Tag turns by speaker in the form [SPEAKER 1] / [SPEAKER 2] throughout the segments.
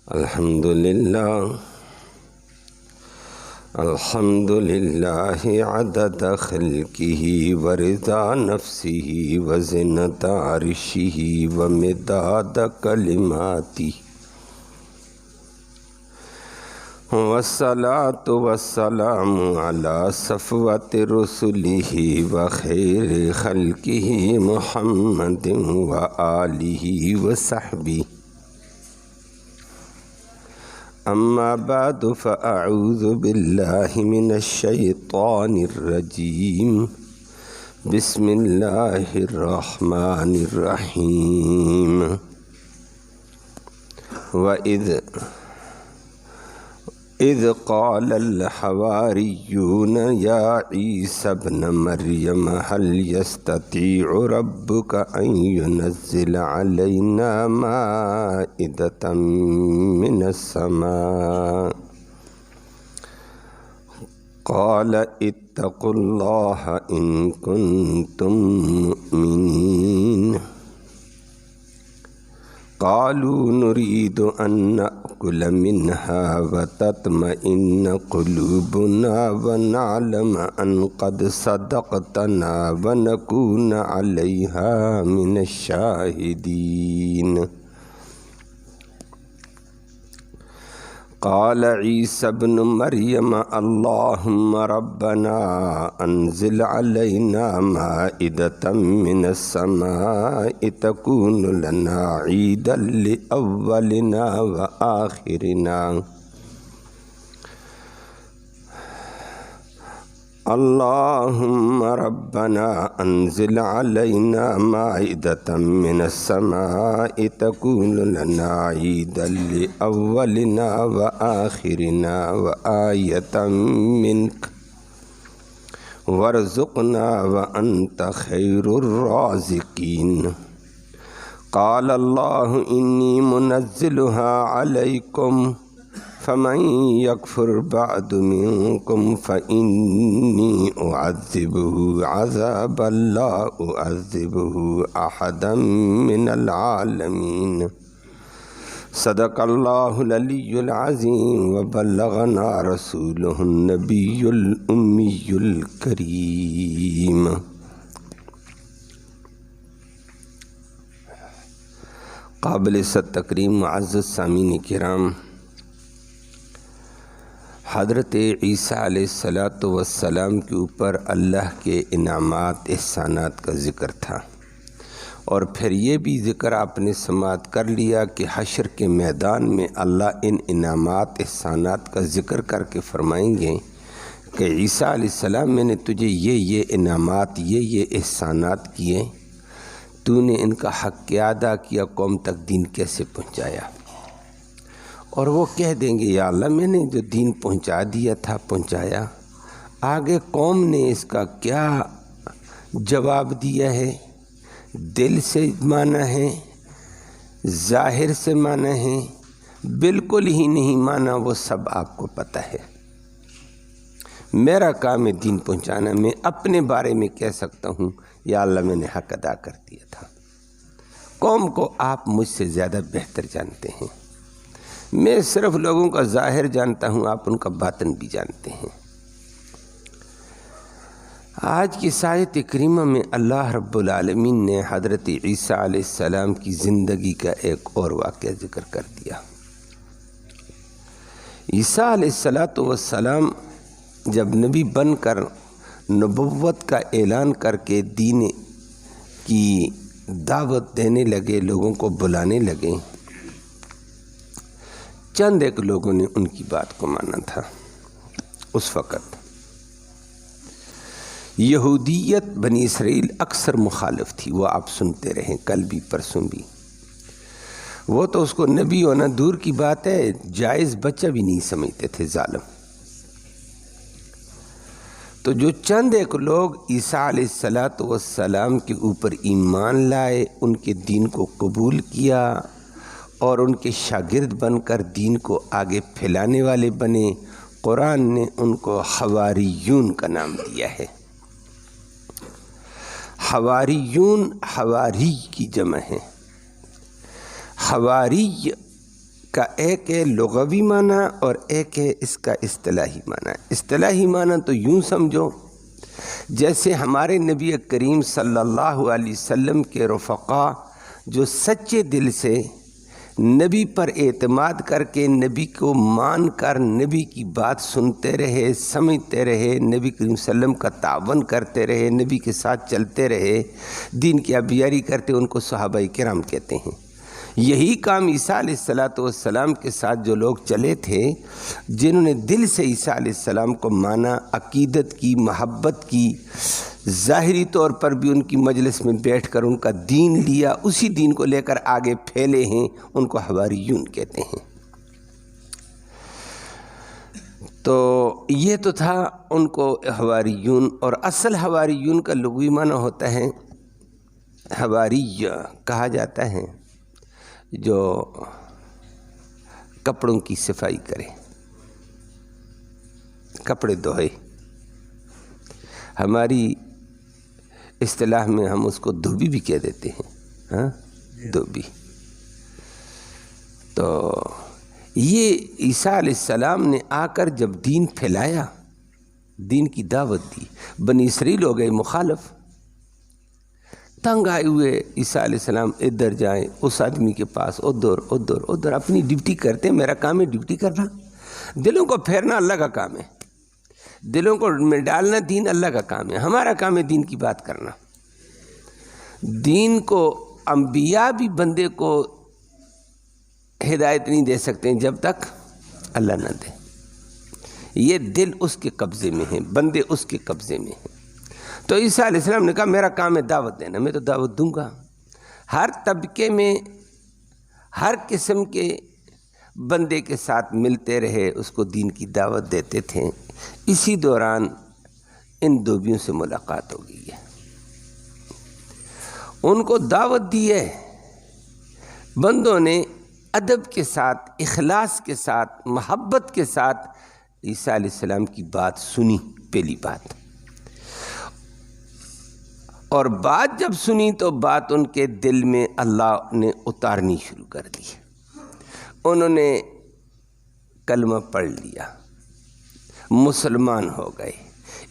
[SPEAKER 1] الحمدللہ عدد خلقہ ورضا نفسہ وزنۃ عرشہ ومداد کلماتہ والصلاۃ والسلام علی صفوۃ رسلہ وخیر خلقہ محمد وآلہ وصحبہ اما بعد فاعوذ باللہ من الشیطان الرجیم بسم اللہ الرحمن الرحیم اذ قال الحواریون یا عیسی ابن مریم هل یستطیع ربک ان ینزل علینا مائدة من السماء قال اتقوا اللہ ان کنتم مؤمنین قالوا نريد أن نأكل منها وتطمئن قلوبنا ونعلم أن قد صدقتنا ونكون عليها من الشاهدين قال عيسى ابن مريم اللهم ربنا أنزل علينا مائدة من السماء تكون لنا عيدا لأولنا وآخرنا اللهم ربنا انزل علينا مائدة من السماء تكون لنا عيدا لأولنا وآخرنا وآية منك وارزقنا وأنت خير الرازقين قال الله إني منزلها عليكم فمن يكفر بعد منكم فإني أعذبه عذابا لا أعذبه أحدا من العالمين صدق الله العلي العظيم وبلغنا رسوله النبي الأمي الكريم قابل تکریم معزز سامعین کرام، حضرت عیسیٰ علیہ السلام کے اوپر اللہ کے انعامات احسانات کا ذکر تھا، اور پھر یہ بھی ذکر آپ نے سماعت کر لیا کہ حشر کے میدان میں اللہ ان انعامات احسانات کا ذکر کر کے فرمائیں گے کہ عیسیٰ علیہ السلام میں نے تجھے یہ انعامات یہ احسانات کیے، تو نے ان کا حق کیا ادا کیا، قوم تک دین کیسے پہنچایا؟ اور وہ کہہ دیں گے یا اللہ میں نے جو دین پہنچا دیا تھا پہنچایا، آگے قوم نے اس کا کیا جواب دیا ہے؟ دل سے مانا ہے، ظاہر سے مانا ہے، بالکل ہی نہیں مانا، وہ سب آپ کو پتہ ہے۔ میرا کام ہے دین پہنچانا، میں اپنے بارے میں کہہ سکتا ہوں یا اللہ میں نے حق ادا کر دیا تھا۔ قوم کو آپ مجھ سے زیادہ بہتر جانتے ہیں، میں صرف لوگوں کا ظاہر جانتا ہوں، آپ ان کا باطن بھی جانتے ہیں۔ آج کی آیت کریمہ میں اللہ رب العالمین نے حضرت عیسیٰ علیہ السلام کی زندگی کا ایک اور واقعہ ذکر کر دیا۔ عیسیٰ علیہ السلام جب نبی بن کر نبوت کا اعلان کر کے دین کی دعوت دینے لگے، لوگوں کو بلانے لگے، چند ایک لوگوں نے ان کی بات کو مانا تھا۔ اس وقت یہودیت بنی اسرائیل اکثر مخالف تھی، وہ آپ سنتے رہیں، کل بھی پرسوں بھی۔ وہ تو اس کو نبی ہونا دور کی بات ہے، جائز بچہ بھی نہیں سمجھتے تھے، ظالم۔ تو جو چند ایک لوگ عیسیٰ علیہ السلام کے اوپر ایمان لائے، ان کے دین کو قبول کیا اور ان کے شاگرد بن کر دین کو آگے پھیلانے والے بنے، قرآن نے ان کو حواریون کا نام دیا ہے۔ حواریون حواری کی جمع ہے۔ حواری کا ایک ہے لغوی معنی اور ایک ہے اس کا اصطلاحی معنی۔ اصطلاحی معنی تو یوں سمجھو جیسے ہمارے نبی کریم صلی اللہ علیہ وسلم کے رفقا جو سچے دل سے نبی پر اعتماد کر کے نبی کو مان کر نبی کی بات سنتے رہے، سمجھتے رہے، نبی کریم صلی اللہ علیہ وسلم کا تعاون کرتے رہے، نبی کے ساتھ چلتے رہے، دین کی آبیاری کرتے، ان کو صحابہ کرام کہتے ہیں۔ یہی کام عیسیٰ علیہ السلام کے ساتھ جو لوگ چلے تھے، جنہوں نے دل سے عیسیٰ علیہ السلام کو مانا، عقیدت کی، محبت کی، ظاہری طور پر بھی ان کی مجلس میں بیٹھ کر ان کا دین لیا، اسی دین کو لے کر آگے پھیلے ہیں، ان کو حواریون کہتے ہیں۔ تو یہ تو تھا ان کو حواریون، اور اصل حواریون کا لغوی معنی ہوتا ہے حواری، کہا جاتا ہے جو کپڑوں کی صفائی کرے، کپڑے دھوئے۔ ہماری اصطلاح میں ہم اس کو دھوبی بھی کہہ دیتے ہیں، ہاں دھوبی۔ تو یہ عیسیٰ علیہ السلام نے آ کر جب دین پھیلایا، دین کی دعوت دی، بنی اسرائیل ہو گئے مخالف، تنگ آئے ہوئے عیسیٰ علیہ السلام ادھر جائیں اس آدمی کے پاس، ادھر اپنی ڈیوٹی کرتے ہیں۔ میرا کام ہے ڈیوٹی کرنا، دلوں کو پھیرنا اللہ کا کام ہے، دلوں کو میں ڈالنا دین اللہ کا کام ہے، ہمارا کام ہے دین کی بات کرنا۔ دین کو انبیاء بھی بندے کو ہدایت نہیں دے سکتے جب تک اللہ نہ دے، یہ دل اس کے قبضے میں ہے، بندے اس کے قبضے میں ہیں۔ تو عیسیٰ علیہ السلام نے کہا میرا کام ہے دعوت دینا، میں تو دعوت دوں گا۔ ہر طبقے میں ہر قسم کے بندے کے ساتھ ملتے رہے، اس کو دین کی دعوت دیتے تھے۔ اسی دوران ان دوبیوں سے ملاقات ہو گئی ہے، ان کو دعوت دی ہے، بندوں نے ادب کے ساتھ، اخلاص کے ساتھ، محبت کے ساتھ عیسیٰ علیہ السلام کی بات سنی، پہلی بات۔ اور بات جب سنی تو بات ان کے دل میں اللہ نے اتارنی شروع کر دی، انہوں نے کلمہ پڑھ لیا، مسلمان ہو گئے،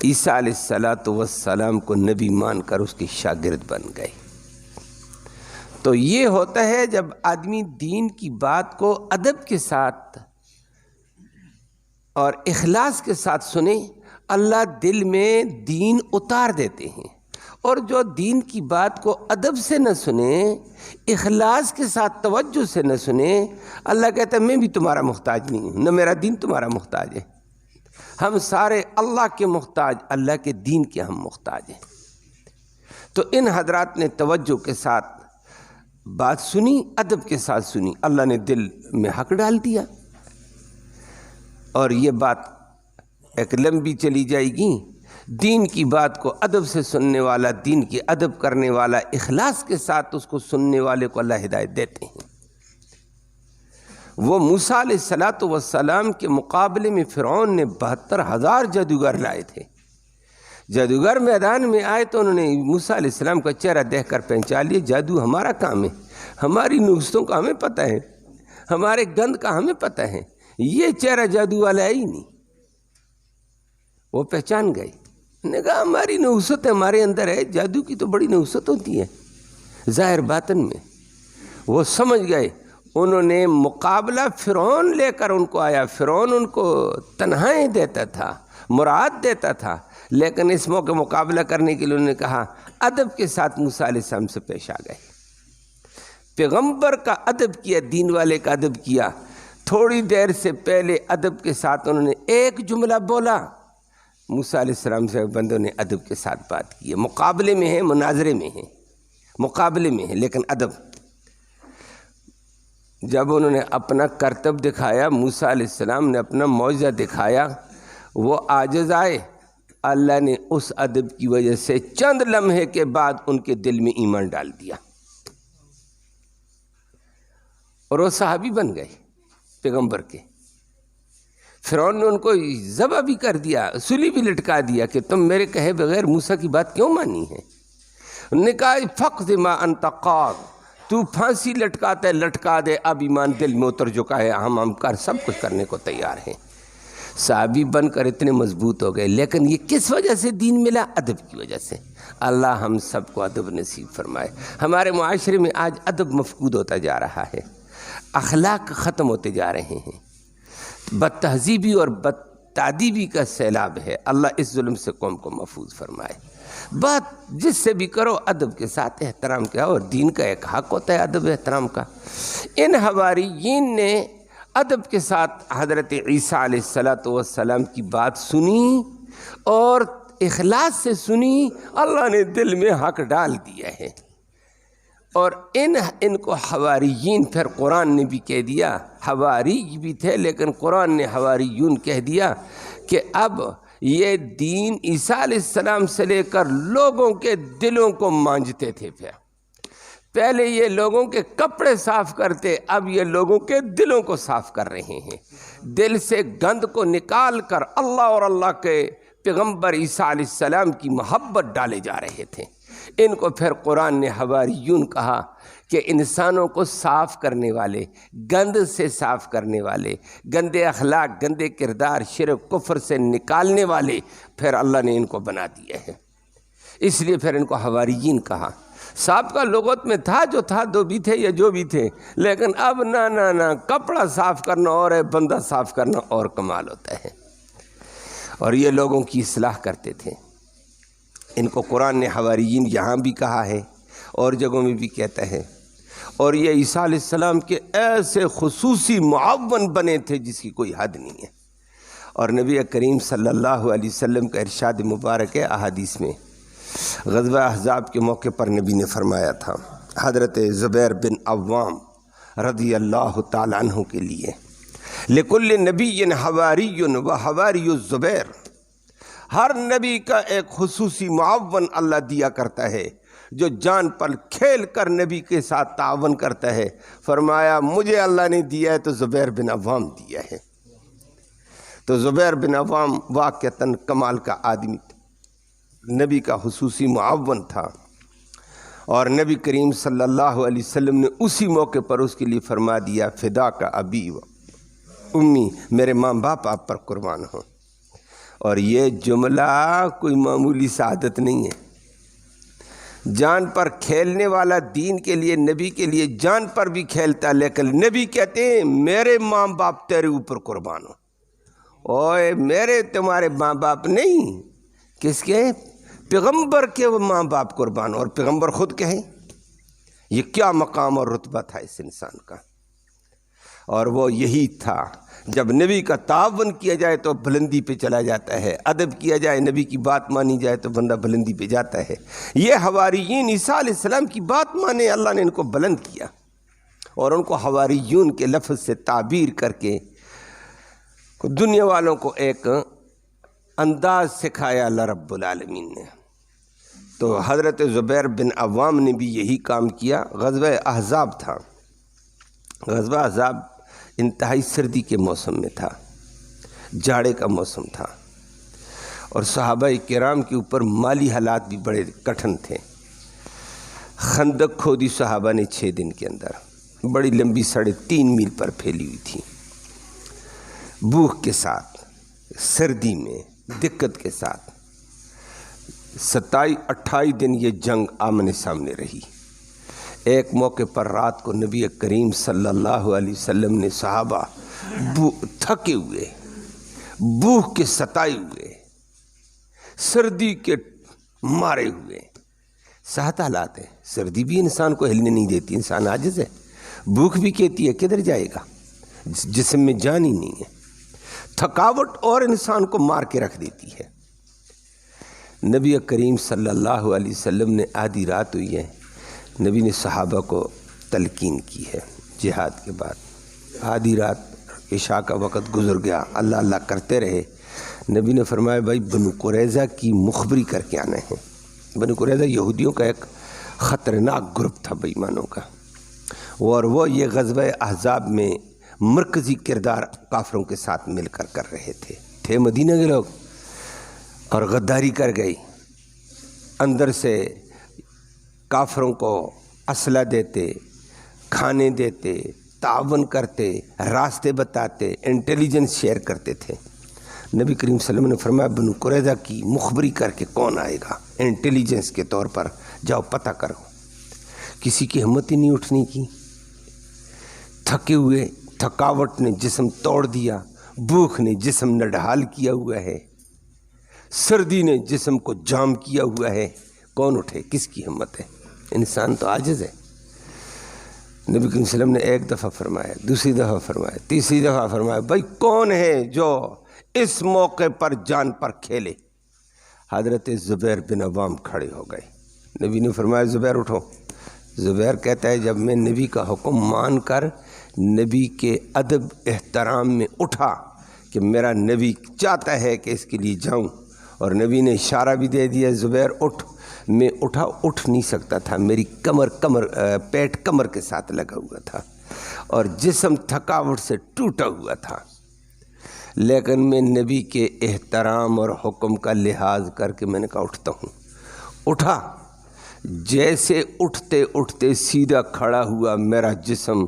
[SPEAKER 1] عیسیٰ علیہ السلام کو نبی مان کر اس کے شاگرد بن گئے۔ تو یہ ہوتا ہے جب آدمی دین کی بات کو ادب کے ساتھ اور اخلاص کے ساتھ سنے، اللہ دل میں دین اتار دیتے ہیں۔ اور جو دین کی بات کو ادب سے نہ سنے، اخلاص کے ساتھ توجہ سے نہ سنے، اللہ کہتا ہے میں بھی تمہارا محتاج نہیں ہوں، نہ میرا دین تمہارا محتاج ہے، ہم سارے اللہ کے محتاج، اللہ کے دین کے ہم محتاج ہیں۔ تو ان حضرات نے توجہ کے ساتھ بات سنی، ادب کے ساتھ سنی، اللہ نے دل میں حق ڈال دیا۔ اور یہ بات ایک لمبی چلی جائے گی۔ دین کی بات کو ادب سے سننے والا، دین کی ادب کرنے والا، اخلاص کے ساتھ اس کو سننے والے کو اللہ ہدایت دیتے ہیں۔ وہ موسیٰ علیہ السلام کے مقابلے میں فرعون نے 72,000 جادوگر لائے تھے۔ جادوگر میدان میں آئے تو انہوں نے موسیٰ علیہ السلام کا چہرہ دیکھ کر پہچان لیا، جادو ہمارا کام ہے، ہماری نکستوں کا ہمیں پتہ ہے، ہمارے گند کا ہمیں پتہ ہے، یہ چہرہ جادو والا ہے ہی نہیں۔ وہ پہچان گئے، نے کہا ہماری نحوست ہمارے اندر ہے، جادو کی تو بڑی نحوست ہوتی ہے ظاہر باطن میں۔ وہ سمجھ گئے، انہوں نے مقابلہ فرعون لے کر ان کو آیا۔ فرعون ان کو تنہائیں دیتا تھا، مراد دیتا تھا، لیکن اس موقع مقابلہ کرنے کے لیے انہوں نے کہا ادب کے ساتھ موسیٰ علیہ السلام سے پیش آ گئے، پیغمبر کا ادب کیا، دین والے کا ادب کیا۔ تھوڑی دیر سے پہلے ادب کے ساتھ انہوں نے ایک جملہ بولا، موسیٰ علیہ السلام سے بندوں نے ادب کے ساتھ بات کی ہے۔ مقابلے میں ہے، مناظرے میں ہے، مقابلے میں ہے، لیکن ادب۔ جب انہوں نے اپنا کرتب دکھایا، موسیٰ علیہ السلام نے اپنا معجزہ دکھایا، وہ عاجز آئے، اللہ نے اس ادب کی وجہ سے چند لمحے کے بعد ان کے دل میں ایمان ڈال دیا، اور وہ صحابی بن گئے پیغمبر کے۔ فرعون نے ان کو ذبح بھی کر دیا، سولی بھی لٹکا دیا کہ تم میرے کہے بغیر موسیٰ کی بات کیوں مانی ہے۔ انہوں نے کہا فقض ما انت قاض، تو پھانسی لٹکاتا ہے لٹکا دے، اب ایمان دل میں اتر چکا ہے، ہم کر سب کچھ کرنے کو تیار ہیں۔ صحابی بن کر اتنے مضبوط ہو گئے، لیکن یہ کس وجہ سے دین ملا؟ ادب کی وجہ سے۔ اللہ ہم سب کو ادب نصیب فرمائے۔ ہمارے معاشرے میں آج ادب مفقود ہوتا جا رہا ہے، اخلاق ختم ہوتے جا رہے ہیں، بد تہذیبی اور بد تعدیبی کا سیلاب ہے۔ اللہ اس ظلم سے قوم کو محفوظ فرمائے۔ بات جس سے بھی کرو ادب کے ساتھ احترام کیا، اور دین کا ایک حق ہوتا ہے ادب احترام کا۔ ان حواریین نے ادب کے ساتھ حضرت عیسیٰ علیہ السلام کی بات سنی اور اخلاص سے سنی، اللہ نے دل میں حق ڈال دیا ہے۔ اور ان کو حواریین، پھر قرآن نے بھی کہہ دیا، حواری بھی تھے لیکن قرآن نے حواریون کہہ دیا کہ اب یہ دین عیسیٰ علیہ السلام سے لے کر لوگوں کے دلوں کو مانجتے تھے۔ پھر پہلے یہ لوگوں کے کپڑے صاف کرتے، اب یہ لوگوں کے دلوں کو صاف کر رہے ہیں۔ دل سے گند کو نکال کر اللہ اور اللہ کے پیغمبر عیسیٰ علیہ السلام کی محبت ڈالے جا رہے تھے۔ ان کو پھر قرآن نے حواریون کہا کہ انسانوں کو صاف کرنے والے، گند سے صاف کرنے والے، گندے اخلاق، گندے کردار، شرک کفر سے نکالنے والے، پھر اللہ نے ان کو بنا دیا ہے۔ اس لیے پھر ان کو حواریین کہا۔ صاحب کا لغت میں تھا جو تھا، دو بھی تھے یا جو بھی تھے، لیکن اب نہ کپڑا صاف کرنا اور ہے، بندہ صاف کرنا اور کمال ہوتا ہے۔ اور یہ لوگوں کی اصلاح کرتے تھے۔ ان کو قرآن نے حواریین یہاں بھی کہا ہے اور جگہوں میں بھی کہتا ہے۔ اور یہ عیسیٰ علیہ السلام کے ایسے خصوصی معاون بنے تھے جس کی کوئی حد نہیں ہے۔ اور نبی کریم صلی اللہ علیہ وسلم کا ارشاد مبارک ہے احادیث میں، غزوہ احزاب کے موقع پر نبی نے فرمایا تھا حضرت زبیر بن عوام رضی اللہ تعالیٰ عنہ کے لیے، لِكُلِّ نَبِيٍّ حَوَارِيٌّ وَحَوَارِيُّ الزُّبَيْرِ، ہر نبی کا ایک خصوصی معاون اللہ دیا کرتا ہے جو جان پر کھیل کر نبی کے ساتھ تعاون کرتا ہے۔ فرمایا مجھے اللہ نے دیا ہے تو زبیر بن عوام دیا ہے۔ تو زبیر بن عوام واقعتاً کمال کا آدمی تھا، نبی کا خصوصی معاون تھا، اور نبی کریم صلی اللہ علیہ وسلم نے اسی موقع پر اس کے لیے فرما دیا، فدا کا ابی و امی، میرے ماں باپ آپ پر قربان ہوں۔ اور یہ جملہ کوئی معمولی سعادت نہیں ہے۔ جان پر کھیلنے والا دین کے لیے، نبی کے لیے جان پر بھی کھیلتا، لیکن نبی کہتے ہیں میرے ماں باپ تیرے اوپر قربان ہوں۔ اوے میرے تمہارے ماں باپ نہیں، کس کے؟ پیغمبر کے وہ ماں باپ قربان ہوں۔ اور پیغمبر خود کہیں، یہ کیا مقام اور رتبہ تھا اس انسان کا۔ اور وہ یہی تھا، جب نبی کا تعاون کیا جائے تو بلندی پہ چلا جاتا ہے، ادب کیا جائے، نبی کی بات مانی جائے تو بندہ بلندی پہ جاتا ہے۔ یہ حواریین عیسیٰ علیہ السلام کی بات مانے، اللہ نے ان کو بلند کیا اور ان کو حواریون کے لفظ سے تعبیر کر کے دنیا والوں کو ایک انداز سکھایا اللہ رب العالمین نے۔ تو حضرت زبیر بن عوام نے بھی یہی کام کیا۔ غزوہ احزاب تھا، غزوہ احزاب انتہائی سردی کے موسم میں تھا، جاڑے کا موسم تھا، اور صحابہ کرام کے اوپر مالی حالات بھی بڑے کٹھن تھے۔ خندق کھودی صحابہ نے 6 دن کے اندر، بڑی لمبی 3.5 میل پر پھیلی ہوئی تھی، بھوک کے ساتھ، سردی میں، دقت کے ساتھ 27-28 دن یہ جنگ آمنے سامنے رہی۔ ایک موقع پر رات کو نبی کریم صلی اللہ علیہ وسلم نے صحابہ تھکے ہوئے، بھوک کے ستائے ہوئے، سردی کے مارے ہوئے، سخت حالات ہیں، سردی بھی انسان کو ہلنے نہیں دیتی، انسان عاجز ہے، بھوک بھی کہتی ہے کدھر جائے گا، جسم میں جان ہی نہیں ہے، تھکاوٹ اور انسان کو مار کے رکھ دیتی ہے۔ نبی کریم صلی اللہ علیہ وسلم نے آدھی رات ہوئی ہے، نبی نے صحابہ کو تلقین کی ہے جہاد کے بعد، آدھی رات عشاء کا وقت گزر گیا، اللہ اللہ کرتے رہے۔ نبی نے فرمایا بھائی بنو قریظہ کی مخبری کر کے آنا ہے۔ بنو قریظہ یہودیوں کا ایک خطرناک گروپ تھا بے ایمانوں کا، اور وہ یہ غزوہ احزاب میں مرکزی کردار کافروں کے ساتھ مل کر رہے تھے مدینہ کے لوگ، اور غداری کر گئی، اندر سے کافروں کو اسلحہ دیتے، کھانے دیتے، تعاون کرتے، راستے بتاتے، انٹیلیجنس شیئر کرتے تھے۔ نبی کریم صلی اللہ علیہ وسلم نے فرمایا بنو قریظہ کی مخبری کر کے کون آئے گا، انٹیلیجنس کے طور پر جاؤ پتہ کرو۔ کسی کی ہمت ہی نہیں اٹھنے کی، تھکے ہوئے، تھکاوٹ نے جسم توڑ دیا، بھوک نے جسم نڈھال کیا ہوا ہے، سردی نے جسم کو جام کیا ہوا ہے، کون اٹھے؟ کس کی ہمت ہے؟ انسان تو عاجز ہے۔ نبی کریم صلی اللہ علیہ وسلم نے ایک دفعہ فرمایا، دوسری دفعہ فرمایا، تیسری دفعہ فرمایا، بھائی کون ہے جو اس موقع پر جان پر کھیلے؟ حضرت زبیر بن عوام کھڑے ہو گئے۔ نبی نے فرمایا زبیر اٹھو۔ زبیر کہتا ہے جب میں نبی کا حکم مان کر نبی کے ادب احترام میں اٹھا کہ میرا نبی چاہتا ہے کہ اس کے لیے جاؤں، اور نبی نے اشارہ بھی دے دیا زبیر اٹھ، میں اٹھا، اٹھ نہیں سکتا تھا، میری پیٹ کمر کے ساتھ لگا ہوا تھا اور جسم تھکاوٹ سے ٹوٹا ہوا تھا، لیکن میں نبی کے احترام اور حکم کا لحاظ کر کے میں نے کہا اٹھتا ہوں۔ اٹھا، جیسے اٹھتے اٹھتے سیدھا کھڑا ہوا، میرا جسم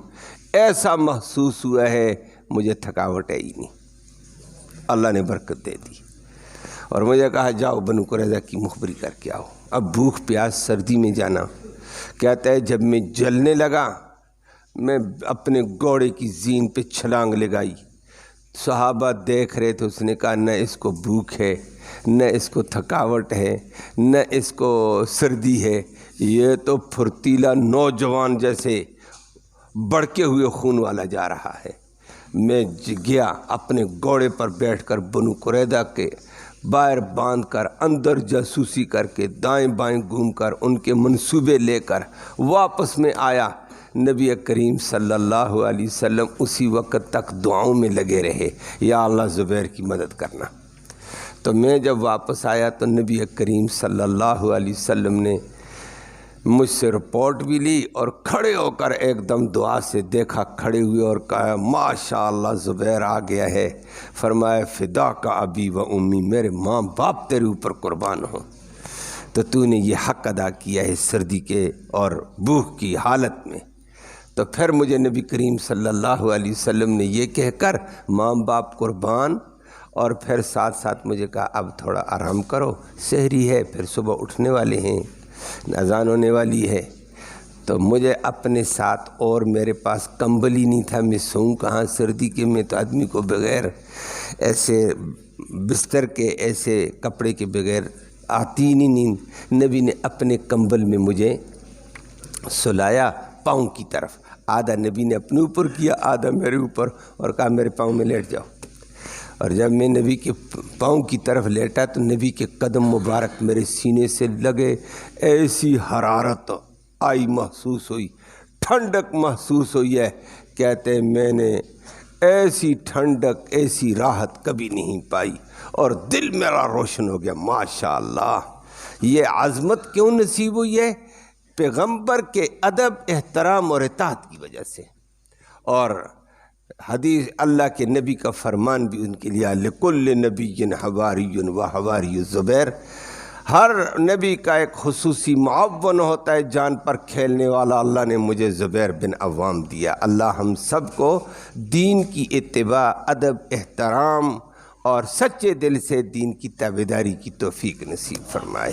[SPEAKER 1] ایسا محسوس ہوا ہے مجھے تھکاوٹ ہے ہی نہیں۔ اللہ نے برکت دے دی اور مجھے کہا جاؤ بنو قریظہ کی مخبری کر کے آؤ۔ اب بھوک پیاس سردی میں جانا، کہتا ہے جب میں جلنے لگا میں اپنے گھوڑے کی زین پہ چھلانگ لگائی، صحابہ دیکھ رہے تھے، اس نے کہا نہ اس کو بھوک ہے، نہ اس کو تھکاوٹ ہے، نہ اس کو سردی ہے، یہ تو پھرتیلا نوجوان جیسے بڑکے ہوئے خون والا جا رہا ہے۔ میں گیا اپنے گھوڑے پر بیٹھ کر بنو قریظہ کے باہر باندھ کر اندر جاسوسی کر کے دائیں بائیں گھوم کر ان کے منصوبے لے کر واپس میں آیا۔ نبی کریم صلی اللہ علیہ وسلم اسی وقت تک دعاؤں میں لگے رہے، یا اللہ زبیر کی مدد کرنا۔ تو میں جب واپس آیا تو نبی کریم صلی اللہ علیہ وسلم نے مجھ سے رپورٹ بھی لی اور کھڑے ہو کر ایک دم دعا سے دیکھا کھڑے ہوئے اور کہا ماشاءاللہ زبیر آ گیا ہے۔ فرمایا فدا کا ابی و امی، میرے ماں باپ تیرے اوپر قربان ہوں، تو نے یہ حق ادا کیا ہے سردی کے اور بھوک کی حالت میں۔ تو پھر مجھے نبی کریم صلی اللہ علیہ وسلم نے یہ کہہ کر ماں باپ قربان، اور پھر ساتھ ساتھ مجھے کہا اب تھوڑا آرام کرو، سحری ہے، پھر صبح اٹھنے والے ہیں، اذان ہونے والی ہے۔ تو مجھے اپنے ساتھ اور میرے پاس کمبل ہی نہیں تھا، میں سوؤں کہاں سردی کے میں؟ تو آدمی کو بغیر ایسے بستر کے، ایسے کپڑے کے بغیر آتی نہیں نیند۔ نبی نے اپنے کمبل میں مجھے سلایا پاؤں کی طرف، آدھا نبی نے اپنے اوپر کیا، آدھا میرے اوپر، اور کہا میرے پاؤں میں لیٹ جاؤ۔ اور جب میں نبی کے پاؤں کی طرف لیٹا تو نبی کے قدم مبارک میرے سینے سے لگے، ایسی حرارت آئی محسوس ہوئی، ٹھنڈک محسوس ہوئی ہے۔ کہتے ہیں میں نے ایسی ٹھنڈک، ایسی راحت کبھی نہیں پائی، اور دل میرا روشن ہو گیا۔ ماشاءاللہ، یہ عظمت کیوں نصیب ہوئی ہے؟ پیغمبر کے ادب، احترام اور اطاعت کی وجہ سے۔ اور حدیث اللہ کے نبی کا فرمان بھی ان کے لیے لکل نبی حواری و حواری زبیر، ہر نبی کا ایک خصوصی معاون ہوتا ہے جان پر کھیلنے والا۔ اللہ نے مجھے زبیر بن عوام دیا۔ اللہ ہم سب کو دین کی اتباع، ادب، احترام اور سچے دل سے دین کی تابعداری کی توفیق نصیب فرمائے۔